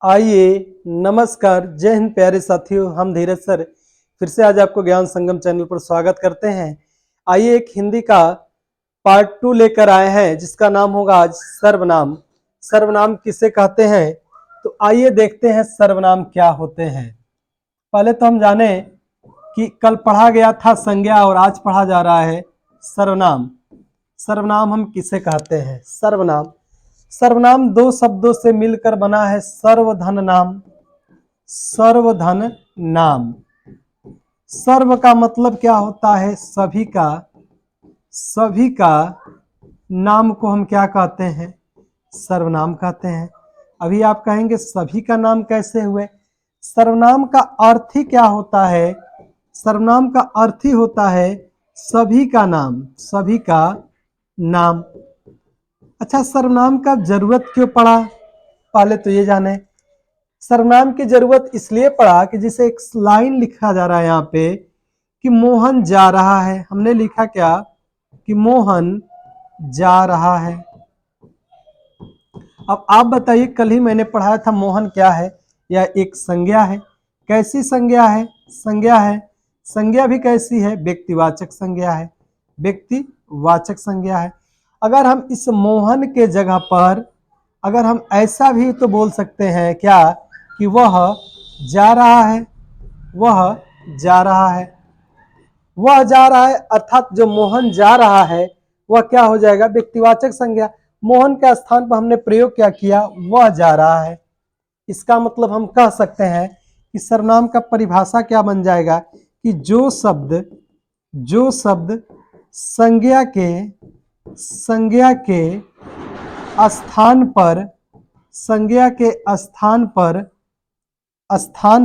आइए, नमस्कार, जय हिंद प्यारे साथियों। हम धीरज सर फिर से आज आपको ज्ञान संगम चैनल पर स्वागत करते हैं। आइए एक हिंदी का पार्ट 2 लेकर आए हैं जिसका नाम होगा आज सर्वनाम। सर्वनाम किसे कहते हैं, तो आइए देखते हैं सर्वनाम क्या होते हैं। पहले तो हम जाने कि कल पढ़ा गया था संज्ञा और आज पढ़ा जा रहा है सर्वनाम। सर्वनाम हम किसे कहते हैं? सर्वनाम दो शब्दों से मिलकर बना है सर्वधन नाम। सर्वधन नाम, सर्व का मतलब क्या होता है? सभी का। सभी का नाम को हम क्या कहते हैं? सर्वनाम कहते हैं। अभी आप कहेंगे सभी का नाम कैसे हुए? सर्वनाम का अर्थ ही क्या होता है? सर्वनाम का अर्थ ही होता है सभी का नाम। सभी का नाम। अच्छा, सर्वनाम का जरूरत क्यों पड़ा? पहले तो ये जाने सर्वनाम की जरूरत इसलिए पड़ा कि जिसे एक लाइन लिखा जा रहा है यहाँ पे कि मोहन जा रहा है। हमने लिखा क्या कि मोहन जा रहा है। अब आप बताइए, कल ही मैंने पढ़ाया था मोहन क्या है? यह एक संज्ञा है। कैसी संज्ञा है? संज्ञा है। संज्ञा भी कैसी है? व्यक्तिवाचक संज्ञा है। व्यक्तिवाचक संज्ञा है। अगर हम इस मोहन के जगह पर अगर हम ऐसा भी तो बोल सकते हैं क्या कि वह जा रहा है। वह जा रहा है। वह जा रहा है अर्थात जो मोहन जा रहा है वह क्या हो जाएगा? व्यक्तिवाचक संज्ञा। मोहन के स्थान पर हमने प्रयोग क्या किया? वह जा रहा है। इसका मतलब हम कह सकते हैं कि सर्वनाम का परिभाषा क्या बन जाएगा कि जो शब्द संज्ञा के स्थान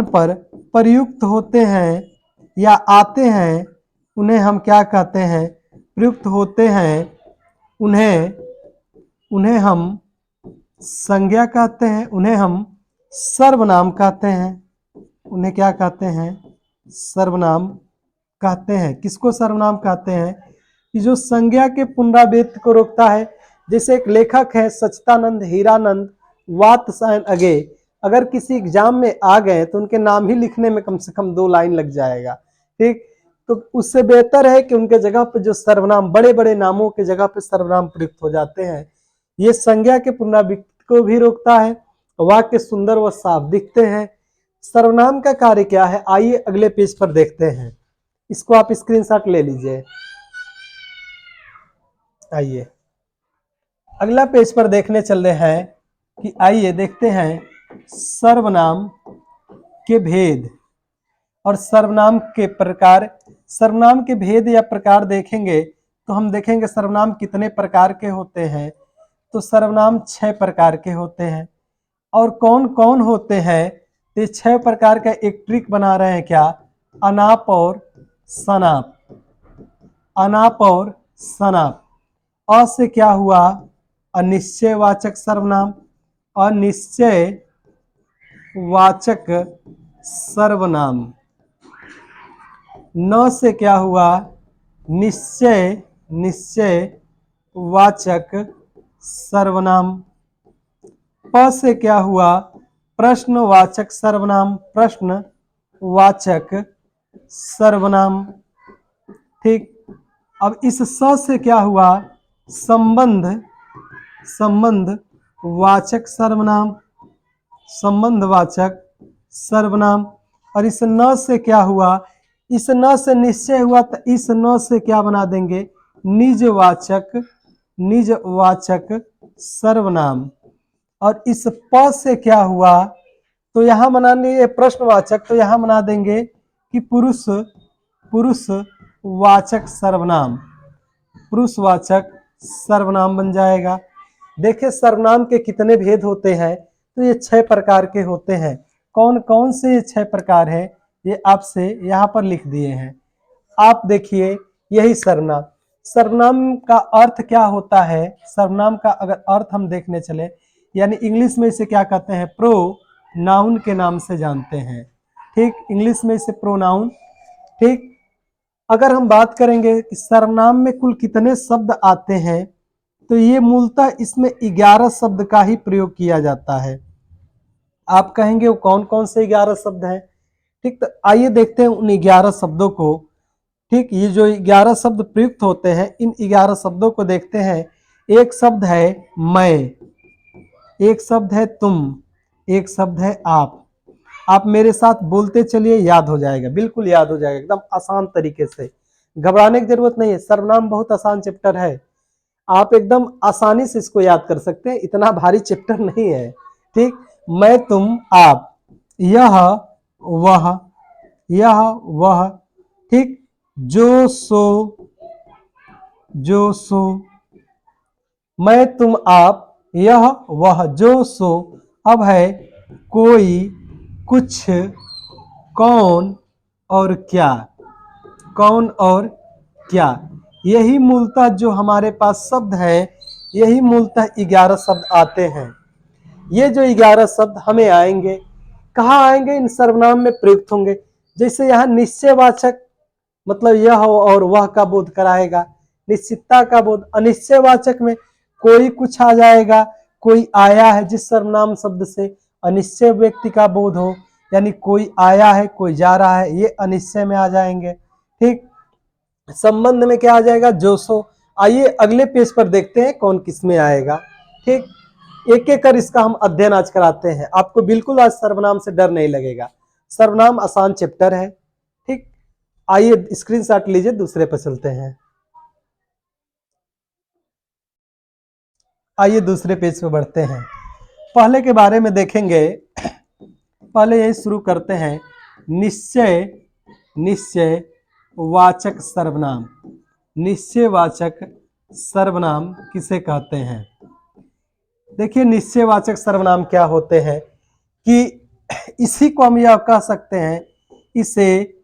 पर प्रयुक्त होते हैं या आते हैं, उन्हें हम क्या कहते हैं? प्रयुक्त होते हैं, उन्हें हम संज्ञा कहते हैं। उन्हें हम सर्वनाम कहते हैं। उन्हें क्या कहते हैं? सर्वनाम कहते हैं। किसको सर्वनाम कहते हैं? कि जो संज्ञा के पुनरावृत्ति को रोकता है। जैसे एक लेखक है सच्चिदानंद हीरानंद वात्स्यायन अगे, अगर किसी एग्जाम में आ गए तो उनके नाम ही लिखने में कम से कम 2 लाइन लग जाएगा। ठीक, तो उससे बेहतर है कि उनके जगह पे जो सर्वनाम, बड़े बड़े नामों के जगह पे सर्वनाम प्रयुक्त हो जाते हैं। ये संज्ञा के पुनरावृत्ति को भी रोकता है। वाक्य सुंदर व साफ दिखते हैं। सर्वनाम का कार्य क्या है? आइए अगले पेज पर देखते हैं। इसको आप स्क्रीनशॉट ले लीजिए। आइए अगला पेज पर देखने चल रहे हैं कि आइए देखते हैं सर्वनाम के भेद और सर्वनाम के प्रकार। सर्वनाम के भेद या प्रकार देखेंगे तो हम देखेंगे सर्वनाम कितने प्रकार के होते हैं। तो सर्वनाम 6 प्रकार के होते हैं। और कौन कौन होते हैं? तो ये 6 प्रकार का एक ट्रिक बना रहे हैं क्या? अनाप और सनाप। अनाप और सनाप। अ से क्या हुआ? अनिश्चयवाचक सर्वनाम। अनिश्चयवाचक सर्वनाम। न से क्या हुआ? निश्चयवाचक सर्वनाम। प से क्या हुआ? प्रश्नवाचक सर्वनाम। प्रश्नवाचक सर्वनाम। ठीक, अब इस स से क्या हुआ? संबंधवाचक सर्वनाम। संबंधवाचक सर्वनाम। और इस न से क्या हुआ? इस न से निश्चय हुआ तो इस न से क्या बना देंगे? निजवाचक सर्वनाम। और इस प से क्या हुआ? तो यहां बनाने प्रश्नवाचक, तो यहां बना देंगे कि पुरुषवाचक सर्वनाम। पुरुषवाचक सर्वनाम बन जाएगा। देखिए सर्वनाम के कितने भेद होते हैं। तो ये 6 प्रकार के होते हैं। कौन कौन से 6 प्रकार हैं ये आपसे यहाँ पर लिख दिए हैं। आप देखिए, यही सर्वनाम। सर्वनाम का अर्थ क्या होता है? सर्वनाम का अगर अर्थ हम देखने चले, यानी इंग्लिश में इसे क्या कहते हैं? प्रोनाउन के नाम से जानते हैं। ठीक, इंग्लिश में इसे प्रोनाउन। ठीक, अगर हम बात करेंगे कि सर्वनाम में कुल कितने शब्द आते हैं, तो ये मूलतः इसमें 11 शब्द का ही प्रयोग किया जाता है। आप कहेंगे वो कौन कौन से 11 शब्द हैं। ठीक, तो आइए देखते हैं उन 11 शब्दों को। ठीक, ये जो 11 शब्द प्रयुक्त होते हैं, इन 11 शब्दों को देखते हैं। एक शब्द है मैं, एक शब्द है तुम, एक शब्द है आप। आप मेरे साथ बोलते चलिए, याद हो जाएगा, बिल्कुल याद हो जाएगा, एकदम आसान तरीके से। घबराने की जरूरत नहीं है, सर्वनाम बहुत आसान चैप्टर है। आप एकदम आसानी से इसको याद कर सकते हैं, इतना भारी चैप्टर नहीं है। ठीक, मैं तुम आप, यह वह, यह वह। ठीक, जो सो, जो सो, मैं तुम आप, यह वह, जो सो। अब है कोई, कुछ, कौन और क्या, कौन और क्या। यही मूलतः जो हमारे पास शब्द है, यही मूलतः 11 शब्द आते हैं। ये जो 11 शब्द हमें आएंगे, कहाँ आएंगे? इन सर्वनाम में प्रयुक्त होंगे। जैसे यहाँ निश्चयवाचक, मतलब यह और वह का बोध कराएगा, निश्चितता का बोध। अनिश्चयवाचक में कोई कुछ आ जाएगा, कोई आया है, जिस सर्वनाम शब्द से अनिश्चय व्यक्ति का बोध हो, यानी कोई आया है, कोई जा रहा है, ये अनिश्चय में आ जाएंगे। ठीक, संबंध में क्या आ जाएगा? जो सो। आइए अगले पेज पर देखते हैं कौन किस में आएगा। ठीक, एक एक कर इसका हम अध्ययन आज कराते हैं। आपको बिल्कुल आज सर्वनाम से डर नहीं लगेगा, सर्वनाम आसान चैप्टर है। ठीक, आइए स्क्रीनशॉट लीजिए, दूसरे पर चलते हैं। आइए दूसरे पेज पे बढ़ते हैं। पहले के बारे में देखेंगे, पहले यही शुरू करते हैं। निश्चय, निश्चय वाचक सर्वनाम। निश्चयवाचक सर्वनाम किसे कहते हैं? देखिए, निश्चयवाचक सर्वनाम क्या होते हैं कि इसी को हम यह कह सकते हैं, इसे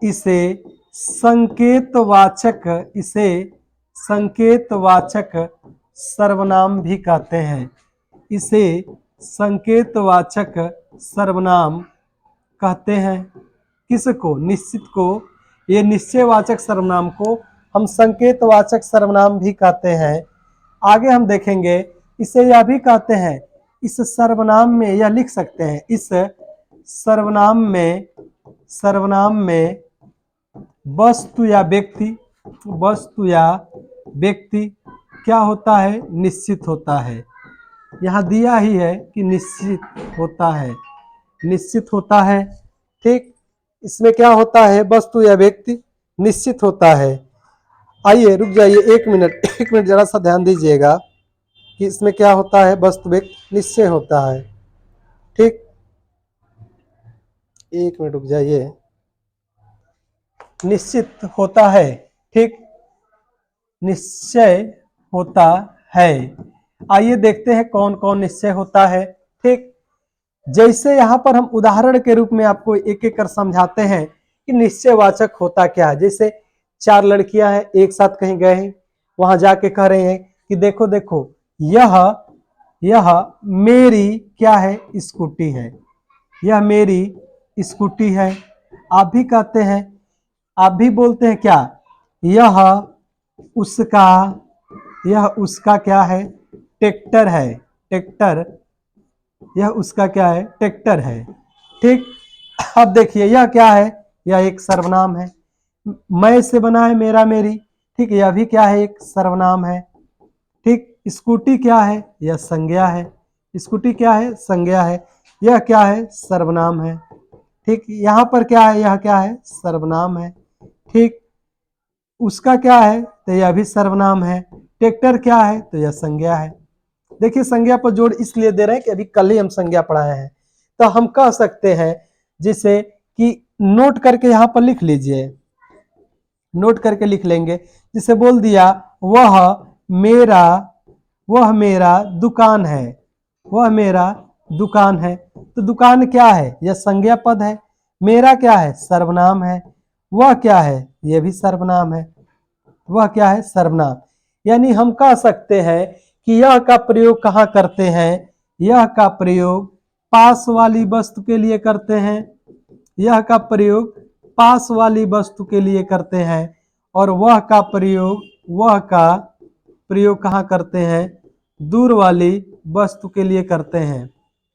इसे संकेतवाचक, इसे संकेतवाचक सर्वनाम भी कहते हैं। इसे संकेतवाचक सर्वनाम कहते हैं। किसको? निश्चित को। ये निश्चयवाचक सर्वनाम को हम संकेतवाचक सर्वनाम भी कहते हैं। आगे हम देखेंगे, इसे यह भी कहते हैं, इस सर्वनाम में यह लिख सकते हैं, इस सर्वनाम में, सर्वनाम में वस्तु या व्यक्ति, वस्तु या व्यक्ति क्या होता है? निश्चित होता है। यहां दिया ही है कि निश्चित होता है, निश्चित होता है। ठीक, इसमें क्या होता है? वस्तु या व्यक्ति निश्चित होता है। आइए रुक जाइए, एक मिनट, एक मिनट, जरा सा ध्यान दीजिएगा कि इसमें क्या होता है? वस्तु व्यक्ति निश्चय होता है। ठीक, एक मिनट रुक जाइए, निश्चित होता है। ठीक, निश्चय होता है। आइए देखते हैं कौन कौन निश्चय होता है। ठीक, जैसे यहां पर हम उदाहरण के रूप में आपको एक एक कर समझाते हैं कि निश्चयवाचक होता क्या है। जैसे 4 लड़कियां हैं, एक साथ कहीं गए हैं, वहां जाके कह रहे हैं कि देखो देखो, यह मेरी क्या है? स्कूटी है, यह मेरी स्कूटी है। आप भी कहते हैं, आप भी बोलते हैं क्या? यह उसका, यह उसका क्या है? ट्रैक्टर है, ट्रैक्टर, यह उसका क्या है? ट्रैक्टर है। ठीक, अब देखिए यह क्या है? यह एक सर्वनाम है। मैं से बना है मेरा मेरी। ठीक, यह भी क्या है? एक सर्वनाम है। ठीक, स्कूटी क्या है? यह संज्ञा है। स्कूटी क्या है? संज्ञा है। यह क्या है? सर्वनाम है। ठीक, यहां पर क्या है? यह क्या है? सर्वनाम है। ठीक, उसका क्या है? तो यह भी सर्वनाम है। ट्रैक्टर क्या है? तो यह संज्ञा है। देखिए, संज्ञा पर जोड़ इसलिए दे रहे हैं कि अभी कल ही हम संज्ञा पढ़ाए हैं, तो हम कह सकते हैं जिसे कि नोट करके यहां पर लिख लीजिए, नोट करके लिख लेंगे। जिसे बोल दिया वह मेरा, वह मेरा दुकान है, वह मेरा दुकान है। तो दुकान क्या है? यह संज्ञा पद है। मेरा क्या है? सर्वनाम है। वह क्या है? यह भी सर्वनाम है। वह क्या है? सर्वनाम। यानी हम कह सकते हैं कि यह का प्रयोग कहाँ करते हैं? यह का प्रयोग पास वाली वस्तु के लिए करते हैं। यह का प्रयोग पास वाली वस्तु के लिए करते हैं। और वह का प्रयोग, वह का प्रयोग कहाँ करते हैं? दूर वाली वस्तु के लिए करते हैं।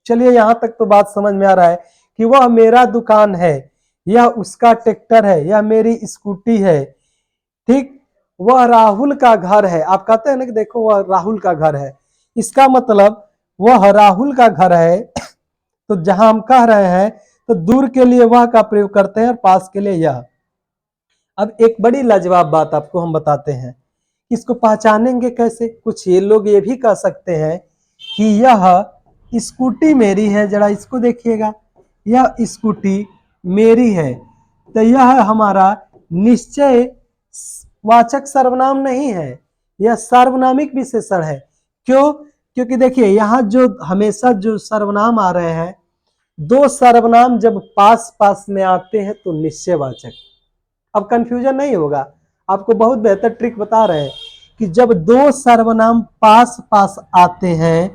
चलिए यहां तक तो बात समझ में आ रहा है कि वह मेरा दुकान है, यह उसका ट्रैक्टर है, यह मेरी स्कूटी है। ठीक, वह राहुल का घर है। आप कहते हैं ना कि देखो वह राहुल का घर है, इसका मतलब वह राहुल का घर है। तो जहां हम कह रहे हैं तो दूर के लिए वह का प्रयोग करते हैं और पास के लिए यह। अब एक बड़ी लाजवाब बात आपको हम बताते हैं, इसको पहचानेंगे कैसे? कुछ ये लोग ये भी कह सकते हैं कि यह स्कूटी मेरी है, जरा इसको देखिएगा, यह स्कूटी मेरी है। तो यह हमारा निश्चय वाचक सर्वनाम नहीं है, यह सार्वनामिक विशेषण है। क्यों? क्योंकि देखिए यहां जो हमेशा जो सर्वनाम आ रहे हैं, दो सर्वनाम जब पास पास में आते हैं तो निश्चयवाचक। अब कंफ्यूजन नहीं होगा, आपको बहुत बेहतर ट्रिक बता रहे हैं कि जब दो सर्वनाम पास पास आते हैं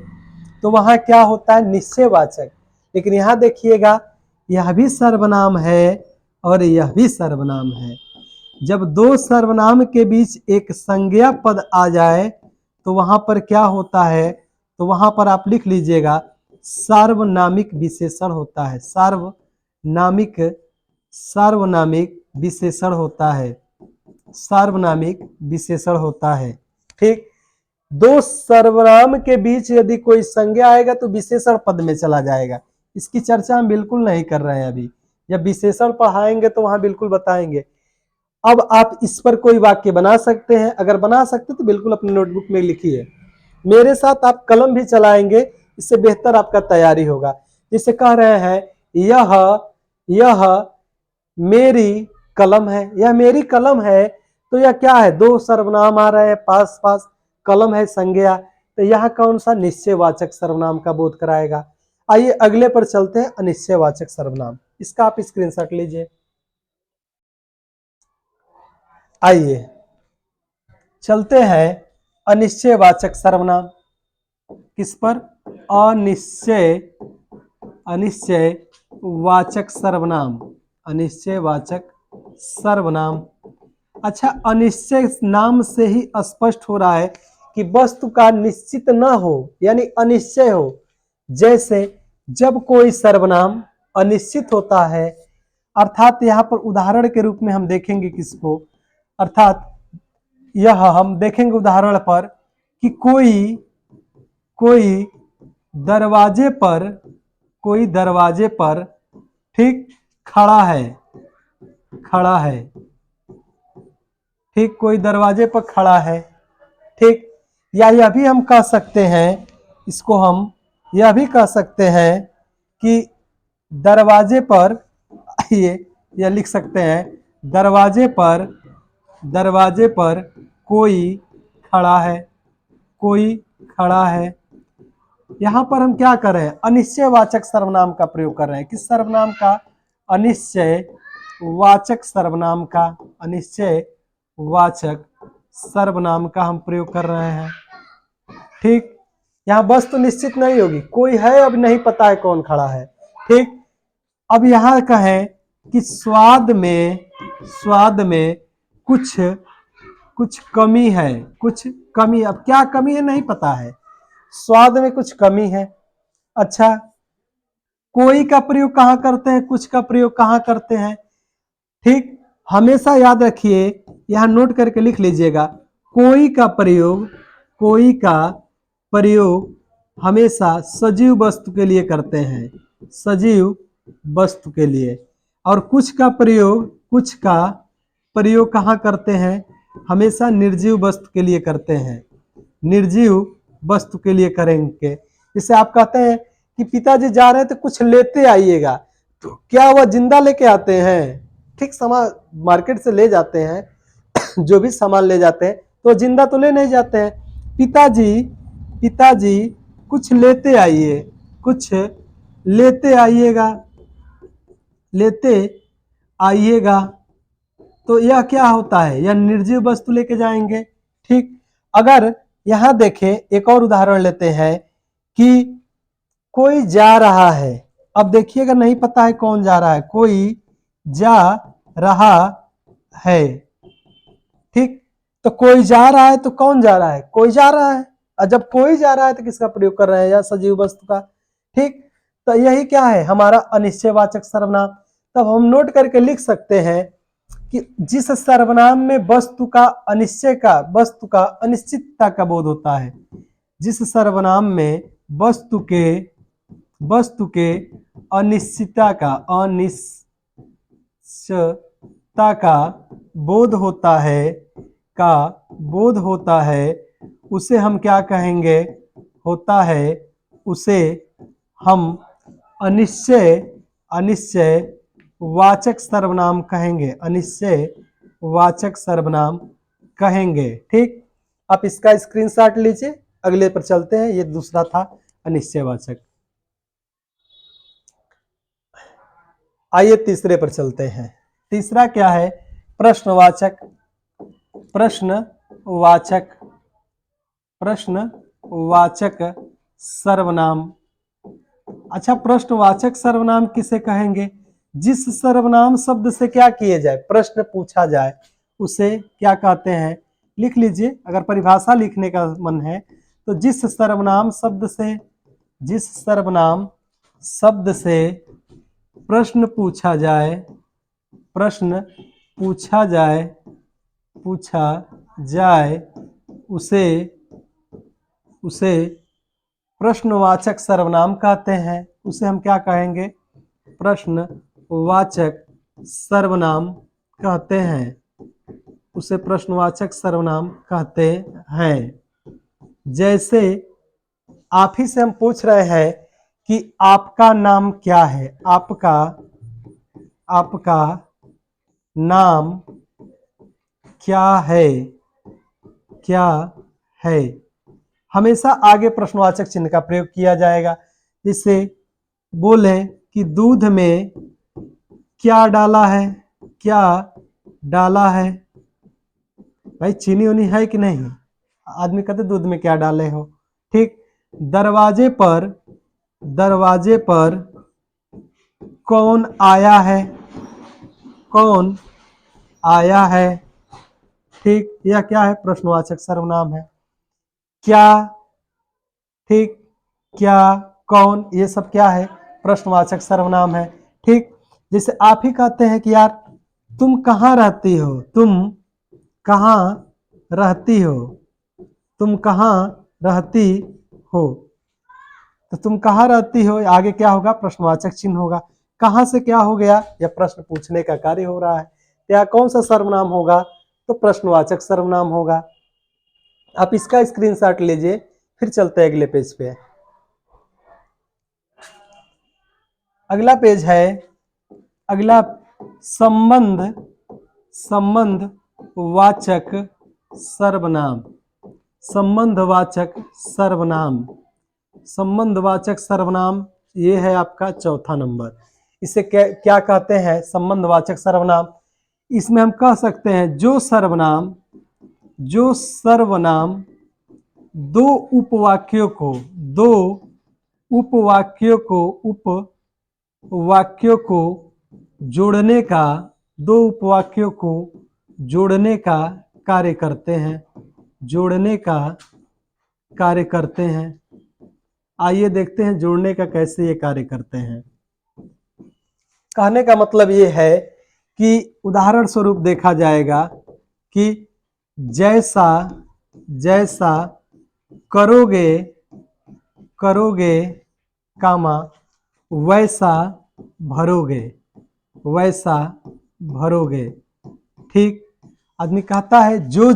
तो वहां क्या होता है? निश्चयवाचक। लेकिन यहां देखिएगा यह भी सर्वनाम है और यह भी सर्वनाम है। जब दो सर्वनाम के बीच एक संज्ञा पद आ जाए तो वहां पर क्या होता है? तो वहां पर आप लिख लीजिएगा सार्वनामिक विशेषण होता है। सार्वनामिक सार्वनामिक विशेषण होता है, सार्वनामिक विशेषण होता है। ठीक, दो सर्वनाम के बीच यदि कोई संज्ञा आएगा तो विशेषण पद में चला जाएगा। इसकी चर्चा हम बिल्कुल नहीं कर रहे हैं अभी, जब विशेषण पढ़ाएंगे तो वहां बिल्कुल बताएंगे। अब आप इस पर कोई वाक्य बना सकते हैं, अगर बना सकते तो बिल्कुल अपनी नोटबुक में लिखिए। मेरे साथ आप कलम भी चलाएंगे, इससे बेहतर आपका तैयारी होगा। जैसे कह रहे हैं यह मेरी कलम है, यह मेरी कलम है, तो यह क्या है? दो सर्वनाम आ रहे हैं पास पास, कलम है संज्ञा, तो यह कौन सा? निश्चयवाचक सर्वनाम का बोध कराएगा। आइए अगले पर चलते हैं, अनिश्चयवाचक सर्वनाम। इसका आप स्क्रीनशॉट लीजिए। आइए चलते हैं अनिश्चयवाचक सर्वनाम। किस पर? अनिश्चयवाचक सर्वनाम, अनिश्चयवाचक सर्वनाम। अच्छा, अनिश्चय नाम से ही स्पष्ट हो रहा है कि वस्तु का निश्चित न हो, यानी अनिश्चय हो। जैसे जब कोई सर्वनाम अनिश्चित होता है, अर्थात यहाँ पर उदाहरण के रूप में हम देखेंगे किसको, अर्थात यह हम देखेंगे उदाहरण पर कि कोई दरवाजे पर, कोई दरवाजे पर ठीक खड़ा है, खड़ा है। ठीक, कोई दरवाजे पर खड़ा है। ठीक, या यह भी हम कह सकते हैं, इसको हम यह भी कह सकते हैं कि दरवाजे पर, ये यह लिख सकते हैं दरवाजे पर कोई खड़ा है, कोई खड़ा है। यहां पर हम क्या कर रहे हैं? अनिश्चयवाचक सर्वनाम का प्रयोग कर रहे हैं। किस सर्वनाम का? अनिश्चयवाचक सर्वनाम का, अनिश्चयवाचक सर्वनाम का हम प्रयोग कर रहे हैं। ठीक, यहां वस्तु निश्चित नहीं होगी, कोई है अब नहीं पता है कौन खड़ा है। ठीक, अब यहां कहें कि स्वाद में कुछ कमी है, कुछ कमी। अब क्या कमी है नहीं पता है, स्वाद में कुछ कमी है। अच्छा, कोई का प्रयोग कहां करते हैं? कुछ का प्रयोग कहां करते हैं? ठीक, हमेशा याद रखिए, यहां नोट करके लिख लीजिएगा, कोई का प्रयोग हमेशा सजीव वस्तु के लिए करते हैं, सजीव वस्तु के लिए। और कुछ का प्रयोग कहां करते हैं? हमेशा निर्जीव वस्तु के लिए करते हैं, निर्जीव वस्तु के लिए करेंगे। जैसे आप कहते हैं कि पिताजी जा रहे हैं तो कुछ लेते आइएगा, तो क्या वह जिंदा लेके आते हैं? ठीक, सामान मार्केट से ले जाते हैं जो भी सामान ले जाते हैं तो जिंदा तो ले नहीं जाते हैं। पिताजी कुछ लेते आइए, कुछ लेते आइएगा, तो यह क्या होता है? यह निर्जीव वस्तु लेके जाएंगे। ठीक, अगर यहां देखें एक और उदाहरण लेते हैं कि कोई जा रहा है। अब देखिएगा नहीं पता है कौन जा रहा है, कोई जा रहा है। ठीक, तो कोई जा रहा है तो कौन जा रहा है? कोई जा रहा है। और जब कोई जा रहा है तो किसका प्रयोग कर रहे हैं? या सजीव वस्तु का। ठीक, तो यही क्या है, हमारा अनिश्चयवाचक सर्वनाम। तब हम नोट करके लिख सकते हैं कि जिस सर्वनाम में वस्तु का अनिश्चितता का बोध होता है, जिस सर्वनाम में वस्तु के अनिश्चितता का बोध होता है उसे हम क्या कहेंगे, उसे हम अनिश्चय वाचक सर्वनाम कहेंगे। ठीक, आप इसका स्क्रीनशॉट लीजिए। अगले पर चलते हैं, ये दूसरा था अनिश्चयवाचक। आइए तीसरे पर चलते हैं। तीसरा क्या है, प्रश्नवाचक सर्वनाम। अच्छा, प्रश्नवाचक सर्वनाम किसे कहेंगे, जिस सर्वनाम शब्द से क्या किए जाए, प्रश्न पूछा जाए, उसे क्या कहते हैं। लिख लीजिए, अगर परिभाषा लिखने का मन है तो जिस सर्वनाम शब्द से प्रश्न पूछा जाए उसे प्रश्नवाचक सर्वनाम कहते हैं। उसे हम क्या कहेंगे, प्रश्नवाचक सर्वनाम कहते हैं। उसे प्रश्नवाचक सर्वनाम कहते हैं। जैसे आप ही से हम पूछ रहे हैं कि आपका नाम क्या है, आपका नाम क्या है, हमेशा आगे प्रश्नवाचक चिन्ह का प्रयोग किया जाएगा। जिससे बोले कि दूध में क्या डाला है, भाई चीनी उनी है कि नहीं, आदमी कहते दूध में क्या डाले हो। ठीक, दरवाजे पर कौन आया है, ठीक, यह क्या है, प्रश्नवाचक सर्वनाम है। क्या, ठीक, क्या, कौन, ये सब क्या है, प्रश्नवाचक सर्वनाम है। ठीक, जैसे आप ही कहते हैं कि यार तुम कहाँ रहती हो, तो तुम कहाँ रहती हो, आगे क्या होगा, प्रश्नवाचक चिन्ह होगा। कहाँ से क्या हो गया, यह प्रश्न पूछने का कार्य हो रहा है। क्या कौन सा सर्वनाम होगा, तो प्रश्नवाचक सर्वनाम होगा। आप इसका स्क्रीनशॉट लीजिए, फिर चलते हैं अगले पेज पे। अगला पेज है, अगला संबंधवाचक सर्वनाम, ये है आपका चौथा नंबर। इसे क्या कहते हैं, संबंधवाचक सर्वनाम। इसमें हम कह सकते हैं जो सर्वनाम दो उपवाक्यों को जोड़ने का कार्य करते हैं। आइए देखते हैं जोड़ने का कैसे ये कार्य करते हैं। कहने का मतलब ये है कि उदाहरण स्वरूप देखा जाएगा कि जैसा करोगे कामा वैसा भरोगे। ठीक, आदमी कहता है जो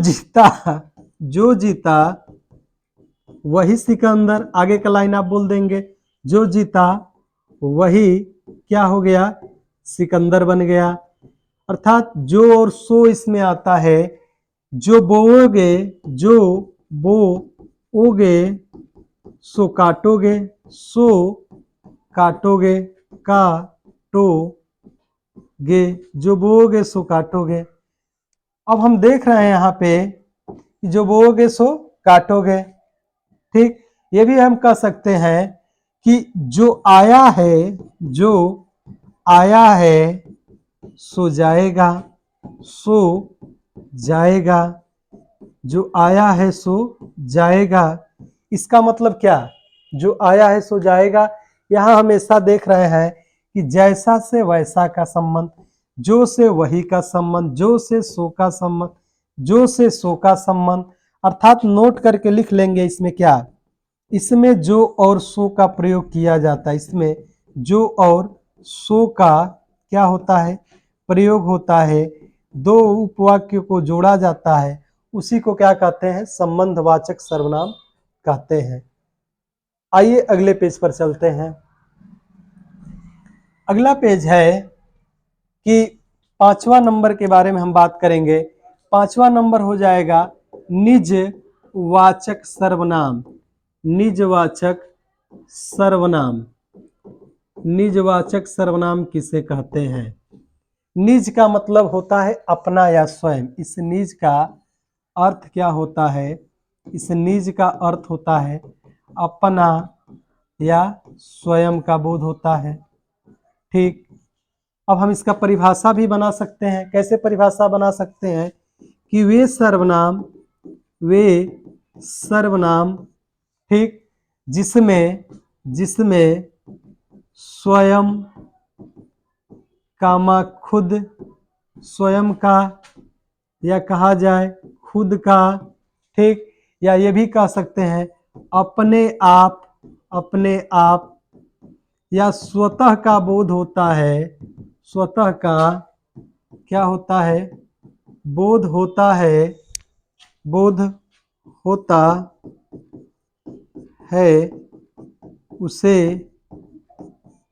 जीता वही सिकंदर, आगे का लाइन आप बोल देंगे, जो जीता वही क्या हो गया, सिकंदर बन गया। अर्थात जो और सो इसमें आता है। जो बोओगे सो काटोगे, जो बोओगे सो काटोगे। अब हम देख रहे हैं यहाँ पे जो बोओगे सो काटोगे। ठीक, ये भी हम कह सकते हैं कि जो आया है सो जाएगा, जो आया है सो जाएगा। इसका मतलब क्या, जो आया है सो जाएगा, यहाँ हमेशा देख रहे हैं कि जैसा से वैसा का संबंध, जो से वही का संबंध, जो से सो का संबंध, जो से सो का संबंध, अर्थात नोट करके लिख लेंगे इसमें क्या, इसमें जो और सो का प्रयोग किया जाता है, इसमें जो और सो का क्या होता है, प्रयोग होता है, दो उपवाक्यों को जोड़ा जाता है, उसी को क्या कहते हैं, संबंधवाचक सर्वनाम कहते हैं। आइए अगले पेज पर चलते हैं। अगला पेज है कि 5वां नंबर के बारे में हम बात करेंगे। 5वां नंबर हो जाएगा निजवाचक सर्वनाम। निजवाचक सर्वनाम। निजवाचक सर्वनाम किसे कहते हैं? निज का मतलब होता है अपना या स्वयं। इस निज का अर्थ क्या होता है? इस निज का अर्थ होता है अपना या स्वयं का बोध होता है। ठीक, अब हम इसका परिभाषा भी बना सकते हैं। कैसे परिभाषा बना सकते हैं कि वे सर्वनाम ठीक, जिसमें स्वयं कामा खुद, स्वयं का या कहा जाए खुद का, ठीक, या ये भी कह सकते हैं अपने आप या स्वतः का बोध होता है। स्वतः का क्या होता है? बोध होता है। बोध होता है, उसे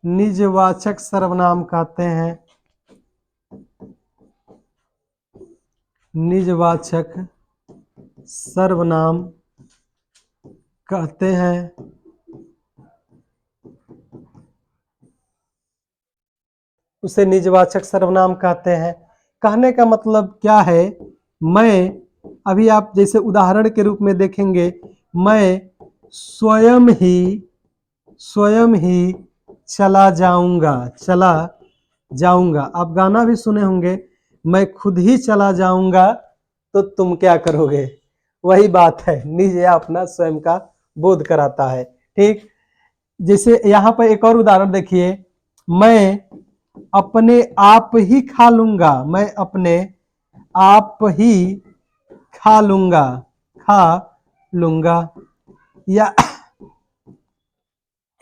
निजवाचक सर्वनाम कहते हैं। निजवाचक सर्वनाम कहते हैं। उसे निजवाचक सर्वनाम कहते हैं। कहने का मतलब क्या है? मैं, अभी आप जैसे उदाहरण के रूप में देखेंगे, मैं स्वयं ही चला जाऊंगा। आप गाना भी सुने होंगे, मैं खुद ही चला जाऊंगा तो तुम क्या करोगे? वही बात है, निज या अपना स्वयं का बोध कराता है। ठीक, जैसे यहाँ पर एक और उदाहरण देखिए, मैं अपने आप ही खा लूंगा। मैं अपने आप ही खा लूंगा।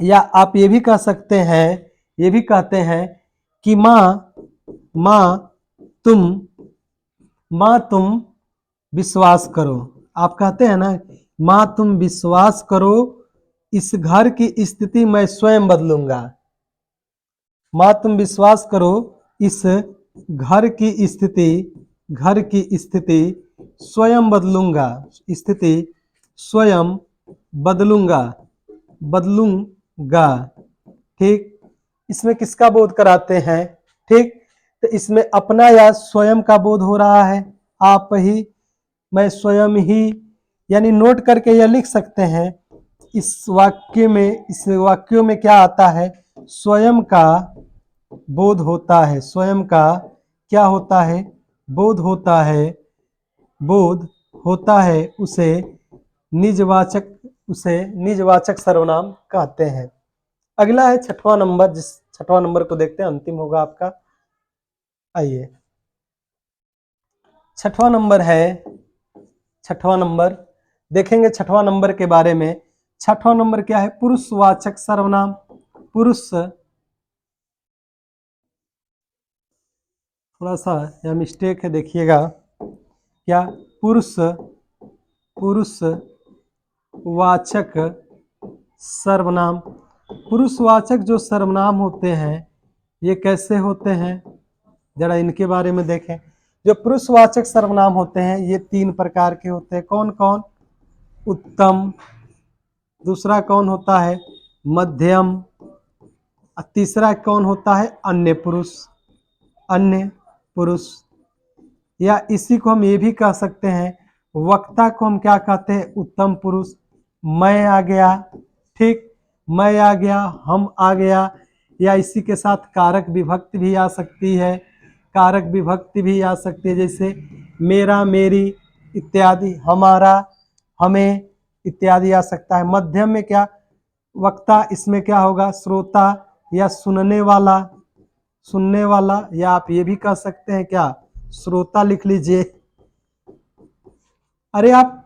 या आप ये भी कह सकते हैं, ये भी कहते हैं कि माँ तुम विश्वास करो। आप कहते हैं ना, माँ तुम विश्वास करो, इस घर की स्थिति मैं स्वयं बदलूंगा। माँ तुम विश्वास करो, इस घर की स्थिति स्वयं बदलूंगा। स्थिति स्वयं बदलूंगा। ठीक, इसमें किसका बोध कराते हैं? ठीक, तो इसमें अपना या स्वयं का बोध हो रहा है। आप ही, मैं स्वयं ही, यानी नोट करके यह लिख सकते हैं, इस वाक्यों में क्या आता है? स्वयं का बोध होता है। स्वयं का क्या होता है? बोध होता है। उसे निजवाचक सर्वनाम कहते हैं। अगला है 6वां नंबर। जिस 6वां नंबर को देखते हैं, अंतिम होगा आपका। आइए, 6वां नंबर है। 6वां नंबर देखेंगे। 6वां नंबर के बारे में, 6वां नंबर क्या है? पुरुषवाचक सर्वनाम। पुरुष, थोड़ा सा यह मिस्टेक है, देखिएगा क्या, पुरुषवाचक सर्वनाम। पुरुषवाचक जो सर्वनाम होते हैं, ये कैसे होते हैं? जरा इनके बारे में देखें। जो पुरुषवाचक सर्वनाम होते हैं, ये 3 प्रकार के होते हैं। कौन कौन? उत्तम, दूसरा कौन होता है? मध्यम, तीसरा कौन होता है? अन्य पुरुष। या इसी को हम ये भी कह सकते हैं, वक्ता को हम क्या कहते हैं? उत्तम पुरुष। मैं आ गया, ठीक, मैं आ गया, हम आ गया, या इसी के साथ कारक विभक्ति भी आ सकती है। जैसे मेरा, मेरी इत्यादि, हमारा, हमें इत्यादि आ सकता है। मध्यम में क्या? वक्ता इसमें क्या होगा, श्रोता या सुनने वाला, सुनने वाला, या आप ये भी कह सकते हैं क्या, श्रोता लिख लीजिए। अरे आप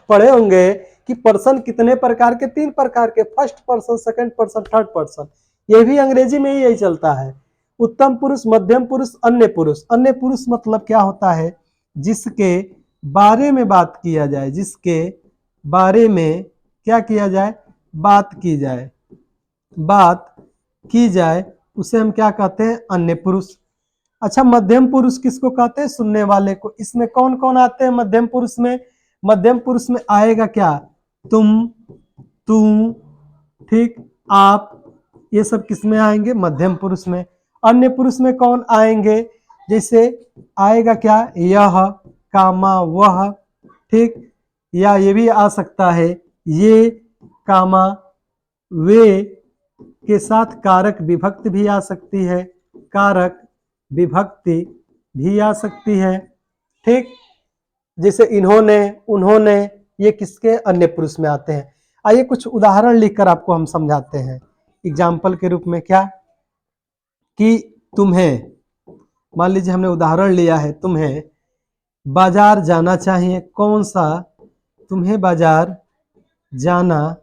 पढ़े होंगे कि पर्सन कितने प्रकार के, 3 प्रकार के, first person, second person, third person. ये भी अंग्रेजी में ही यही चलता है। उत्तम पुरुष, मध्यम पुरुष, अन्य पुरुष। अन्य पुरुष मतलब क्या होता है, जिसके बारे में बात किया जाए, जिसके बारे में क्या किया जाए, बात की जाए, बात की जाए, उसे हम क्या कहते हैं, अन्य पुरुष। अच्छा, मध्यम पुरुष किसको कहते हैं, सुनने वाले को। इसमें कौन कौन आते हैं मध्यम पुरुष में, मध्यम पुरुष में आएगा क्या, तुम, तू, ठीक, आप, ये सब किस में आएंगे, मध्यम पुरुष में। अन्य पुरुष में कौन आएंगे, जैसे आएगा क्या, यह, कामा, वह, ठीक, या ये भी आ सकता है, ये, कामा, वे, के साथ कारक विभक्ति भी आ सकती है, कारक विभक्ति भी आ सकती है, ठीक। जैसे इन्होंने, उन्होंने, ये किसके, अन्य पुरुष में आते हैं। आइए कुछ उदाहरण लिखकर आपको हम समझाते हैं एग्जाम्पल के रूप में। क्या कि तुम्हें, मान लीजिए हमने उदाहरण लिया है, तुम्हें बाजार जाना चाहिए। कौन सा, तुम्हें बाजार जाना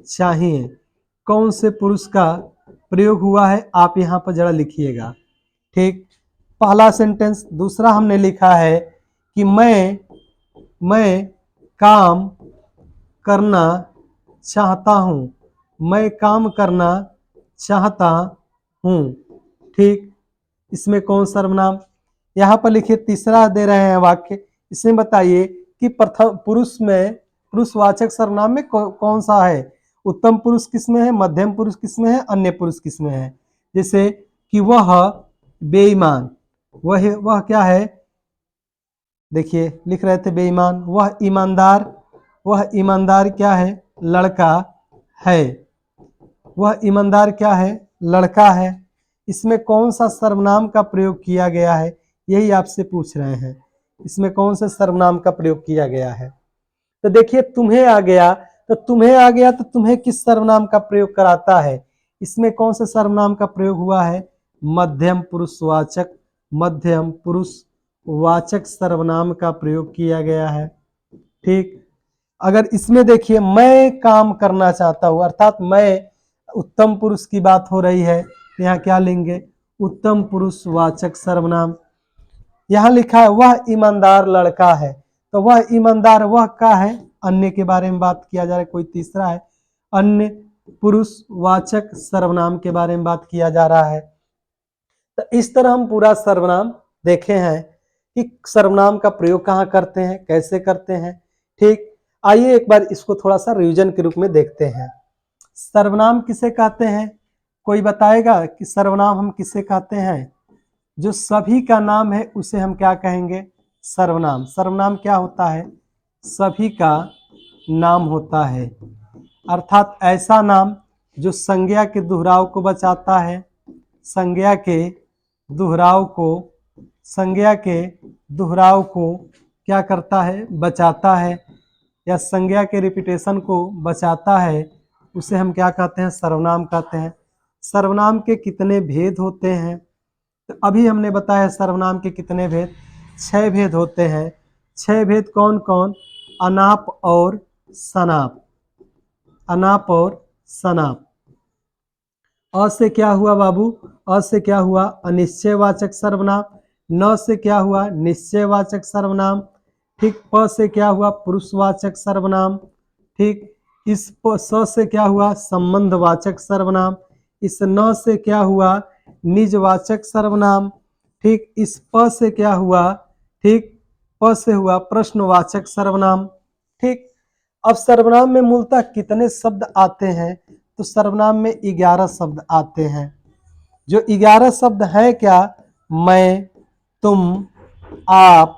चाहिए, कौन से पुरुष का प्रयोग हुआ है, आप यहाँ पर जरा लिखिएगा, ठीक, पहला सेंटेंस। दूसरा हमने लिखा है कि मैं काम करना चाहता हूँ, मैं काम करना चाहता हूँ, ठीक। इसमें कौन सर्वनाम, यहाँ पर लिखिए। तीसरा दे रहे हैं वाक्य, इसमें बताइए कि प्रथम पुरुष में, पुरुषवाचक सर्वनाम में कौन सा है, उत्तम पुरुष किसमें है, मध्यम पुरुष किसमें है, अन्य पुरुष किसमें है। जैसे कि वह बेईमान, वह क्या है, देखिए लिख रहे थे बेईमान। वह ईमानदार, वह ईमानदार क्या है, लड़का है, वह ईमानदार क्या है, लड़का है। इसमें कौन सा सर्वनाम का प्रयोग किया गया है, यही आपसे पूछ रहे हैं, इसमें कौन से सर्वनाम का प्रयोग किया गया है। तो देखिए तुम्हें आ गया, तो तुम्हें आ गया तो तुम्हें किस सर्वनाम का प्रयोग कराता है, इसमें कौन से सर्वनाम का प्रयोग हुआ है, मध्यम पुरुषवाचक, मध्यम पुरुषवाचक सर्वनाम का प्रयोग किया गया है, ठीक। अगर इसमें देखिए मैं काम करना चाहता हूं, अर्थात मैं, उत्तम पुरुष की बात हो रही है, तो यहाँ क्या लेंगे, उत्तम पुरुषवाचक सर्वनाम। यहाँ लिखा है वह ईमानदार लड़का है, तो वह ईमानदार, वह का है, अन्य के बारे में बात किया जा रहा है, कोई तीसरा है, अन्य पुरुषवाचक सर्वनाम के बारे में बात किया जा रहा है। तो इस तरह हम पूरा सर्वनाम देखे हैं कि सर्वनाम का प्रयोग कहाँ करते हैं, कैसे करते हैं, ठीक। आइए एक बार इसको थोड़ा सा रिवीजन के रूप में देखते हैं। सर्वनाम किसे कहते हैं, कोई बताएगा कि सर्वनाम हम किसे कहते हैं, जो सभी का नाम है उसे हम क्या कहेंगे, सर्वनाम। सर्वनाम क्या होता है, सभी का नाम होता है, अर्थात ऐसा नाम जो संज्ञा के दोहराव को बचाता है, संज्ञा के दोहराव को, संज्ञा के दोहराव को क्या करता है, बचाता है, या संज्ञा के रिपीटेशन को बचाता है, उसे हम क्या कहते हैं, सर्वनाम कहते हैं। सर्वनाम के कितने भेद होते हैं, तो अभी हमने बताया सर्वनाम के कितने भेद, 6 भेद होते हैं। 6 भेद कौन कौन, अनाप और सनाप, अनाप और सनाप। अ से क्या हुआ बाबू, अ से क्या हुआ, अनिश्चयवाचक सर्वनाम। न से क्या हुआ, निश्चयवाचक सर्वनाम, ठीक। प से क्या हुआ, पुरुषवाचक सर्वनाम, ठीक। इस स से क्या हुआ, संबंधवाचक सर्वनाम। इस न से क्या हुआ, निजवाचक सर्वनाम, ठीक। इस प से क्या हुआ, ठीक, प से हुआ प्रश्नवाचक सर्वनाम, ठीक। अब सर्वनाम में मूलतः कितने शब्द आते हैं, तो सर्वनाम में 11 शब्द आते हैं। जो 11 शब्द हैं क्या, मैं, तुम, आप,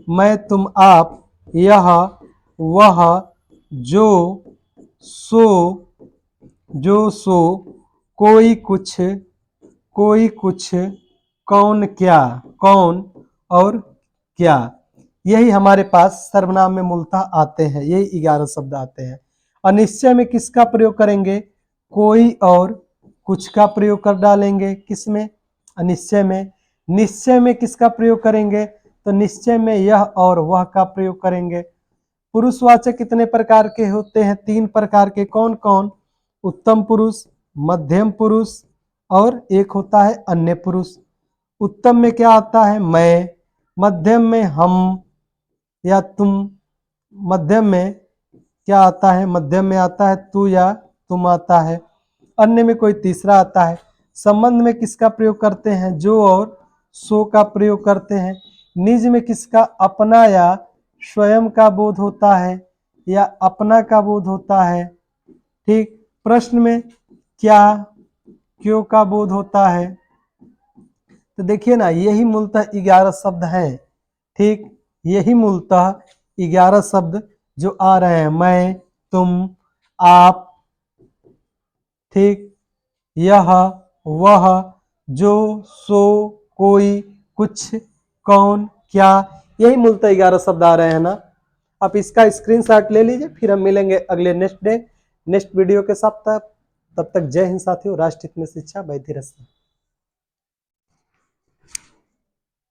मैं, तुम, आप, यह, वह, जो, सो, जो, सो, कोई, कुछ, कोई, कुछ, कौन, क्या, कौन और क्या, यही हमारे पास सर्वनाम में मूलतः आते हैं, यही 11 शब्द आते हैं। अनिश्चय में किसका प्रयोग करेंगे? कोई और कुछ का प्रयोग कर डालेंगे। किसमें? अनिश्चय में। निश्चय में किसका प्रयोग करेंगे? तो निश्चय में यह और वह का प्रयोग करेंगे। पुरुषवाचक कितने प्रकार के होते हैं? 3 प्रकार के। कौन कौन? उत्तम पुरुष, मध्यम पुरुष और एक होता है अन्य पुरुष। उत्तम में क्या आता है? मैं। मध्यम में हम या तुम। मध्यम में क्या आता है? मध्यम में आता है तू या तुम आता है। अन्य में कोई तीसरा आता है। संबंध में किसका प्रयोग करते हैं? जो और सो का प्रयोग करते हैं। निज में किसका? अपना या स्वयं का बोध होता है या अपना का बोध होता है। ठीक। प्रश्न में क्या, क्यों का बोध होता है। तो देखिए ना, यही मूलतः 11 शब्द हैं। ठीक, यही मूलतः 11 शब्द जो आ रहे हैं। मैं, तुम, आप, ठीक, यह, वह, जो, सो, कोई, कुछ, कौन, क्या, यही मूलतः 11 शब्द आ रहे हैं ना। आप इसका स्क्रीनशॉट ले लीजिए, फिर हम मिलेंगे अगले नेक्स्ट वीडियो के साथ। तब तक जय हिंद साथियों। राष्ट्रहित में शिक्षा, बाय धीरज।